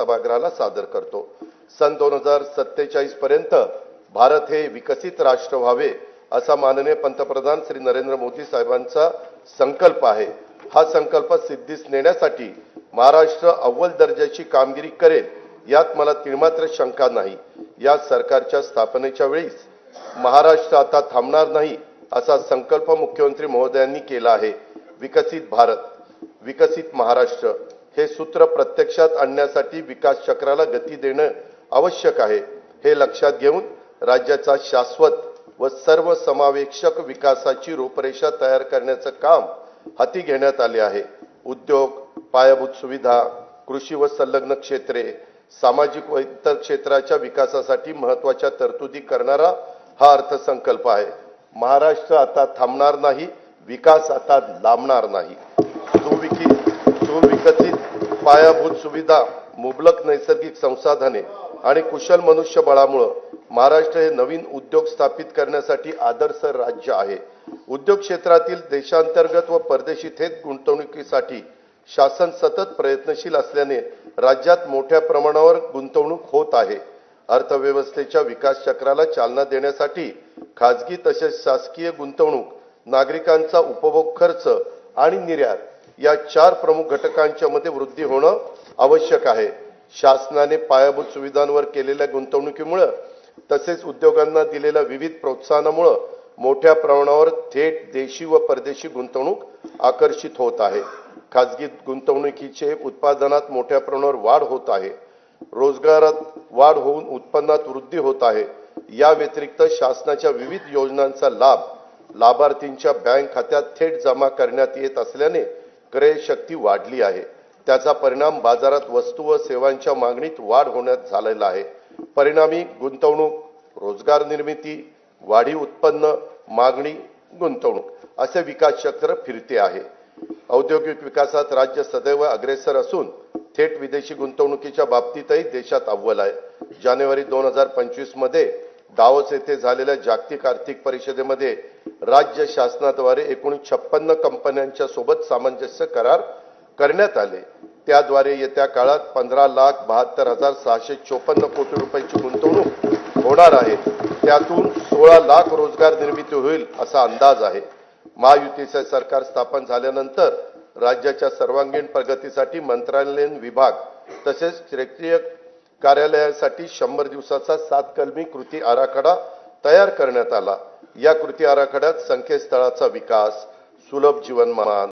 सभागृहाला सादर करतो। सन 2047 पर्यंत भारत हे विकसित राष्ट्र व्हावे असा माननीय पंतप्रधान श्री नरेंद्र मोदी साहेबांचा संकल्प आहे। हा संकल्प सिद्धीस नेण्यासाठी महाराष्ट्र अव्वल दर्जाची कामगिरी करेल यात मला तिळमात्र शंका नाही। या सरकारच्या स्थापनेच्या वेळीच महाराष्ट्र आता थांबणार नाही असा संकल्प मुख्यमंत्री महोदयांनी केला आहे। विकसित भारत, विकसित महाराष्ट्र हे सूत्र प्रत्यक्षात आणण्यासाठी विकास चक्राला गती देणे आवश्यक आहे। हे लक्षात घेऊन राज्याचा शाश्वत व सर्वसमावेशक विकासाची रूपरेषा तयार करण्याचे काम हाती घेण्यात आले आहे। उद्योग, पायाभूत सुविधा, कृषी व संलग्न क्षेत्रे, सामाजिक व इतर क्षेत्राच्या विकासासाठी महत्त्वाच्या तरतुदी करणारा हा अर्थसंकल्प आहे। महाराष्ट्र आता थांबणार नाही, विकास आता लांबणार नाही। सुविकसित पायाभूत सुविधा, मुबलक नैसर्गिक संसाधने आणि कुशल मनुष्यबळामुळे महाराष्ट्र हे नवीन उद्योग स्थापित करण्यासाठी आदर्श राज्य आहे। उद्योग क्षेत्रातील देशांतर्गत व परदेशी थेट गुंतवणुकीसाठी शासन सतत प्रयत्नशील असल्याने राज्यात मोठ्या प्रमाणावर गुंतवणूक होत आहे। अर्थव्यवस्थेच्या विकास चक्राला चालना देण्यासाठी खाजगी तसेच शासकीय गुंतवणूक, नागरिकांचा उपभोग खर्च आणि निर्यात या चार प्रमुख घटकांच्या मध्ये वृद्धी होणे आवश्यक आहे। शासनाने पायाभूत सुविधांवर केलेल्या गुंतवणुकीमुळे तसेच उद्योगांना दिलेल्या विविध प्रोत्साहनामुळे मोठ्या प्रमाणावर थेट देशी व परदेशी गुंतवणूक आकर्षित होत आहे। खाजगी गुंतवणुकीचे उत्पादनात मोठ्या प्रमाणावर वाढ होत आहे। रोजगारात वाढ होऊन उत्पन्नात वृद्धी होत आहे। या व्यतिरिक्त शासनाच्या विविध योजनांचा लाभ लाभार्थींच्या बँक खात्यात थेट जमा करण्यात येत असल्याने क्रय शक्ती वाढली आहे। त्याचा परिणाम बाजारात वस्तू व सेवांच्या मागणीत वाढ होण्यात झालेला आहे। परिणामी गुंतवणूक, रोजगार निर्मिती, वाढीव उत्पन्न, मागणी, गुंतवणूक असे विकास चक्र फिरते आहे। औद्योगिक विकासात राज्य सदैव अग्रेसर असून थेट विदेशी गुंतवणुकीच्या बाबतीतही देशात अव्वल आहे। जानेवारी 2025 मध्ये दावोस येथे झालेल्या जागतिक आर्थिक परिषदेमध्ये राज्य शासनाद्वारे एकूण 56 कंपन्यांच्या सोबत सामंजस्य करार करण्यात आले। त्याद्वारे येत्या काळात 15,72,654 कोटी रुपयांची गुंतवणूक होणार आहे। त्यातून 16 लाख रोजगार निर्मिती होईल असा अंदाज आहे। महायुतीचे सरकार स्थापन झाल्यानंतर राज्याच्या सर्वांगीण प्रगतीसाठी मंत्रालयीन विभाग तसेच क्षेत्रीय कार्यालयासाठी 100 दिवसाचा 7 कलमी कृती आराखडा तयार करण्यात आला। या कृती आराखड्यात संकेतस्थळाचा विकास, सुलभ जीवनमान,